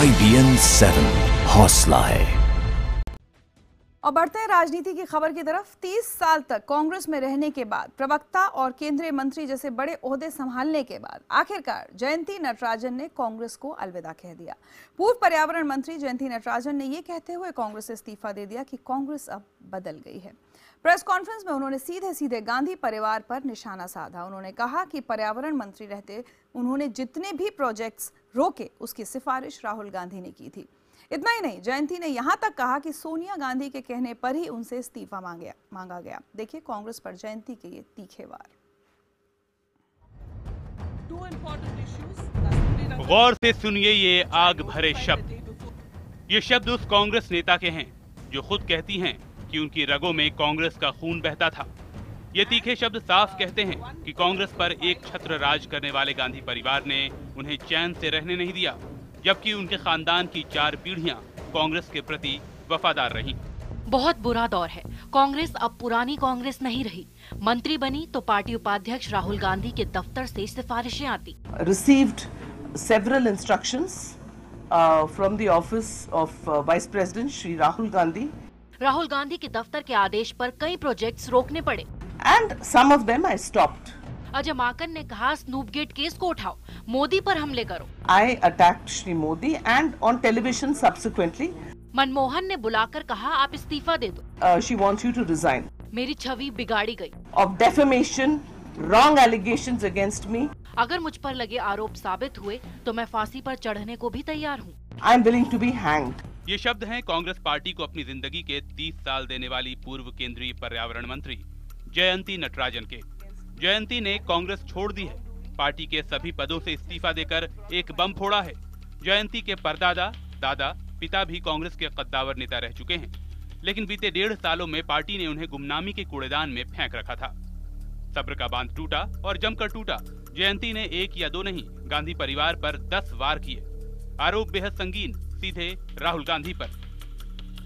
IBN 7 हौसला है। और बढ़ते हैं राजनीति की खबर की तरफ। 30 साल तक कांग्रेस में रहने के बाद, प्रवक्ता और केंद्रीय मंत्री जैसे बड़े ओहदे संभालने के बाद आखिरकार जयंती नटराजन ने कांग्रेस को अलविदा कह दिया। पूर्व पर्यावरण मंत्री जयंती नटराजन ने यह कहते हुए कांग्रेस से इस्तीफा दे दिया कि कांग्रेस अब बदल गई है। प्रेस कॉन्फ्रेंस में उन्होंने सीधे सीधे गांधी परिवार पर निशाना साधा। उन्होंने कहा कि पर्यावरण मंत्री रहते उन्होंने जितने भी प्रोजेक्ट्स रोके उसकी सिफारिश राहुल गांधी ने की थी। इतना ही नहीं, जयंती ने यहां तक कहा कि सोनिया गांधी के कहने पर ही उनसे इस्तीफा मांगा गया। देखिए कांग्रेस पर जयंती के ये तीखे वार। गौर से सुनिए ये आग भरे शब्द। ये शब्द उस कांग्रेस नेता के हैं जो खुद कहती हैं कि उनकी रगों में कांग्रेस का खून बहता था। ये तीखे शब्द साफ कहते हैं कि कांग्रेस पर एक छत्र राज करने वाले गांधी परिवार ने उन्हें चैन से रहने नहीं दिया, जबकि उनके खानदान की 4 पीढ़ियां कांग्रेस के प्रति वफादार रहीं। बहुत बुरा दौर है। कांग्रेस अब पुरानी कांग्रेस नहीं रही। मंत्री बनी तो पार्टी उपाध्यक्ष राहुल गांधी के दफ्तर से सिफारिशें आती। Received several instructions from the office of Vice President Shri Rahul Gandhi. Rahul Gandhi के दफ्तर के आदेश पर कई प्रोजेक्ट्स रोकने पड़े। And some of them I stopped. Ajay Maken ने कहा, स्नूपगेट केस को उठाओ, मोदी पर हमले करो। I attacked Shri Modi and on television subsequently. Manmohan ने बुलाकर कहा, आप इस्तीफा दे दो। She wants you to resign. मेरी छवि बिगाड़ी गई। Of defamation, wrong allegations against me. अगर मुझ पर लगे आरोप साबित हुए तो मैं फांसी पर चढ़ने को भी तैयार हूँ। I am willing to be hanged. ये शब्द हैं कांग्रेस पार्टी को अपनी जिंदगी के 30 साल देने वाली पूर्व केंद्रीय पर्यावरण मंत्री जयंती नटराजन के। जयंती ने कांग्रेस छोड़ दी है। पार्टी के सभी पदों से इस्तीफा देकर एक बम फोड़ा है। जयंती के परदादा, दादा, पिता भी कांग्रेस के कद्दावर नेता रह चुके हैं, लेकिन बीते 1.5 सालों में पार्टी ने उन्हें गुमनामी के कूड़ेदान में फेंक रखा था। सब्र का बांध टूटा और जमकर टूटा। जयंती ने 1 या 2 नहीं, गांधी परिवार पर 10 वार किए। आरोप बेहद संगीन, सीधे राहुल गांधी पर।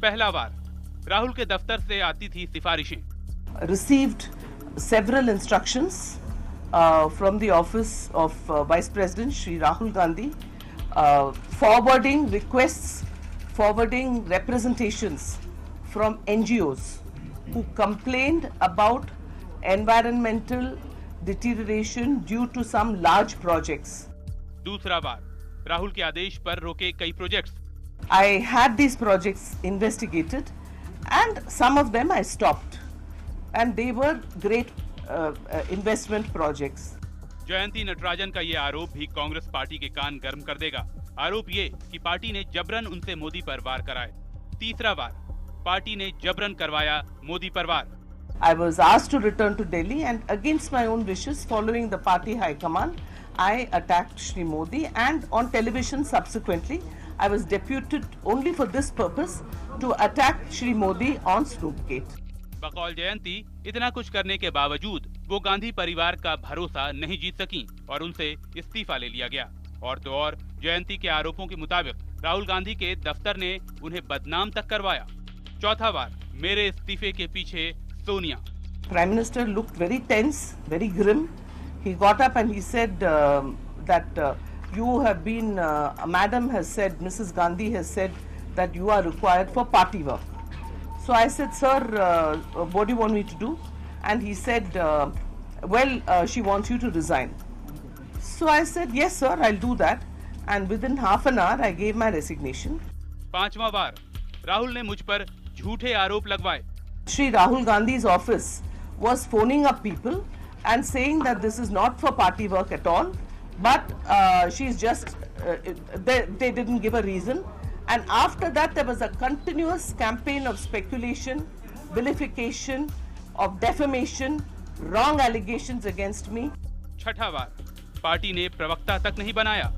पहला वार, राहुल के दफ्तर से आती थी सिफारिशें। Received several instructions from the office of Vice President Shri Rahul Gandhi, forwarding requests, forwarding representations from NGOs who complained about environmental deterioration due to some large projects. दूसरा वार, राहुल के आदेश पर रोके कई projects. I had these projects investigated and some of them I stopped and they were great investment projects. Jayanthi Natarajan का ये आरोप भी Congress party के कान गर्म कर देगा। आरोप ये कि पार्टी ने जबरन उनसे मोदी पर वार कराए। तीसरा वार, पार्टी ने जबरन करवाया मोदी पर वार। I was asked to return to Delhi and against my own wishes, following the party high command, I attacked Shri Modi and on television subsequently, I was deputed only for this purpose to attack Shri Modi on Snoopgate. बकौल जयंती, इतना कुछ करने के बावजूद वो गांधी परिवार का भरोसा नहीं जीत सकी और उनसे इस्तीफा ले लिया गया। और तो और, जयंती के आरोपों के मुताबिक राहुल गांधी के दफ्तर ने उन्हें बदनाम तक करवाया। चौथा वार, मेरे इस्तीफे के पीछे Sonia. Prime Minister looked very tense, very grim. He got up and he said that you have been, Madam has said, Mrs. Gandhi has said that you are required for party work. So I said, sir, what do you want me to do? And he said, well, she wants you to resign. So I said, yes, sir, I'll do that. And within half an hour, I gave my resignation. पांचवा बार, राहुल ने मुझ पर झूठे आरोप लगवाए। Shri Rahul Gandhi's office was phoning up people and saying that this is not for party work at all, but she's just, they didn't give a reason. And after that, there was a continuous campaign of speculation, vilification, of defamation, wrong allegations against me. छठा बार, party ने प्रवक्ता तक नहीं बनाया।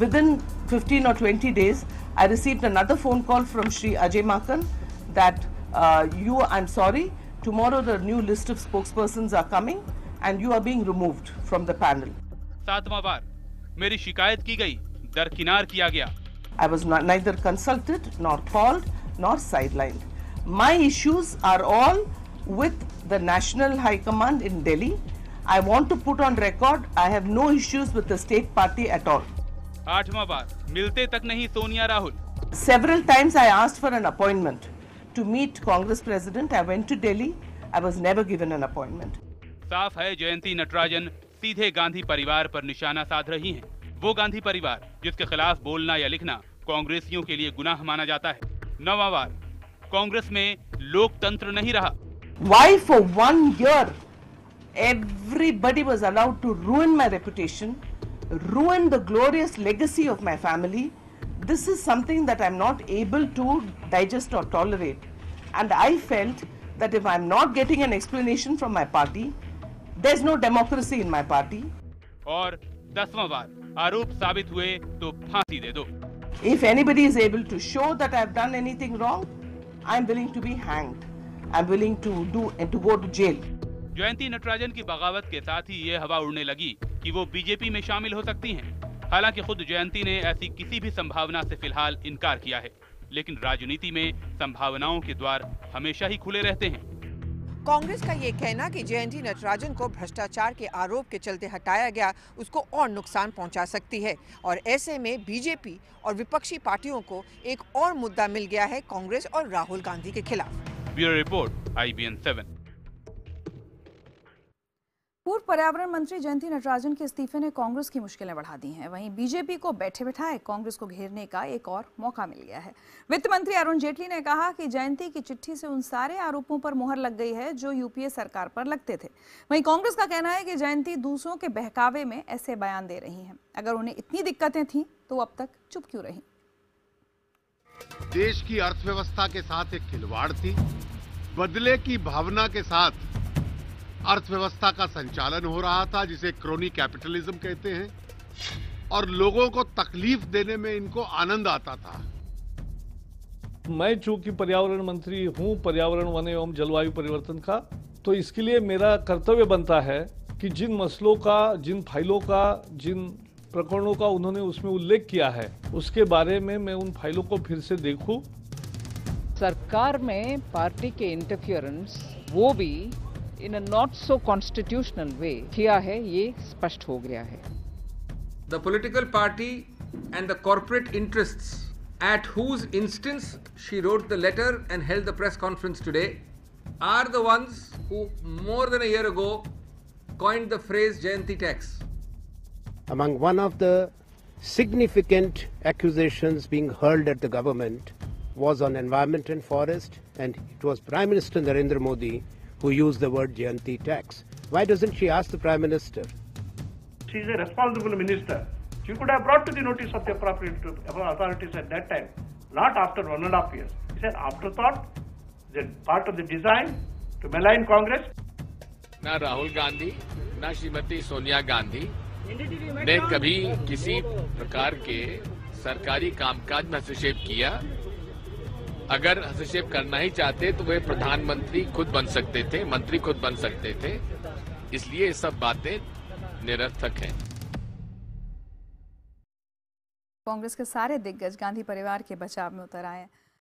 Within 15 or 20 days, I received another phone call from Shri Ajay Makan that I'm sorry, tomorrow the new list of spokespersons are coming and you are being removed from the panel. सातवां बार, मेरी शिकायत की गई, दरकिनार किया गया। I was neither consulted, nor called, nor sidelined. My issues are all with the National High Command in Delhi. I want to put on record, I have no issues with the state party at all. 8वां बार मिलते तक नहीं Sonia Rahul. Several times I asked for an appointment to meet Congress President. I went to Delhi. I was never given an appointment. साफ है जयंती नटराजन सीधे गांधी परिवार पर निशाना साध रही हैं। वो गांधी परिवार जिसके खिलाफ बोलना या लिखना कांग्रेसियों के लिए गुनाह माना जाता है। 9वां बार कांग्रेस में लोकतंत्र नहीं रहा। Why for 1 year everybody was allowed to ruin my reputation, ruin the glorious legacy of my family? This is something that I'm not able to digest or tolerate. And I felt that if I'm not getting an explanation from my party, there's no democracy in my party. और 10वां बार आरोप साबित हुए तो फांसी दे दो। If anybody is able to show that I've done anything wrong, I'm willing to be hanged. I'm willing to go to jail. Jayanthi Natarajan की बगावत के साथ ही ये हवा उड़ने लगी कि वो बीजेपी में शामिल हो सकती हैं। हालांकि खुद जयंती ने ऐसी किसी भी संभावना से फिलहाल इनकार किया है, लेकिन राजनीति में संभावनाओं के द्वार हमेशा ही खुले रहते हैं। कांग्रेस का ये कहना कि जयंती नटराजन को भ्रष्टाचार के आरोप के चलते हटाया गया उसको और नुकसान पहुंचा सकती है, और ऐसे में बीजेपी और विपक्षी पार्टियों को एक और मुद्दा मिल गया है कांग्रेस और राहुल गांधी के खिलाफ। Bureau report, IBN 7। पूर्व पर्यावरण मंत्री जयंती नटराजन के इस्तीफे ने कांग्रेस की मुश्किलें बढ़ा दी हैं। वहीं बीजेपी को बैठे बिठाए कांग्रेस को घेरने का एक और मौका मिल गया है। वित्त मंत्री अरुण जेटली ने कहा कि जयंती की चिट्ठी से उन सारे आरोपों पर मुहर लग गई है जो यूपीए सरकार पर लगते थे। वहीं कांग्रेस का कहना है कि जयंती दूसरों के बहकावे में ऐसे बयान दे रही हैं। अगर उन्हें इतनी दिक्कतें थीं तो अब तक चुप क्यों रही? देश की अर्थव्यवस्था के साथ एक खिलवाड़ थी। बदले की भावना के साथ अर्थव्यवस्था का संचालन हो रहा था, जिसे क्रोनी कैपिटलिज्म कहते हैं, और लोगों को तकलीफ देने में इनको आनंद आता था। मैं चूंकि पर्यावरण मंत्री हूं, पर्यावरण वन एवं जलवायु परिवर्तन का, तो इसके लिए मेरा कर्तव्य बनता है कि जिन मसलों का, जिन फाइलों का, जिन प्रकरणों का उन्होंने उसमें उल्लेख किया है, उसके बारे में मैं उन फाइलों को फिर से देखूं। सरकार में पार्टी के इंटरफियरेंस वो भी in a not so constitutional way किया है, ये स्पष्ट हो गया है। The political party and the corporate interests at whose instance she wrote the letter and held the press conference today are the ones who more than a year ago coined the phrase Jayanti tax. Among one of the significant accusations being hurled at the government was on environment and forest, and it was Prime Minister Narendra Modi who used the word Jayanti tax. Why doesn't she ask the Prime Minister? She is a responsible minister. She could have brought to the notice of the appropriate authorities at that time, not after 1.5 years. It's an afterthought, the part of the design to malign Congress. ना राहुल गांधी, ना श्रीमती सोनिया गांधी ने कभी किसी प्रकार के सरकारी कामकाज में हस्तक्षेप किया। अगर हस्तक्षेप करना ही चाहते तो वे प्रधानमंत्री खुद बन सकते थे, मंत्री खुद बन सकते थे। इसलिए ये सब बातें निरर्थक हैं। कांग्रेस के सारे दिग्गज गांधी परिवार के बचाव में उतर आए हैं।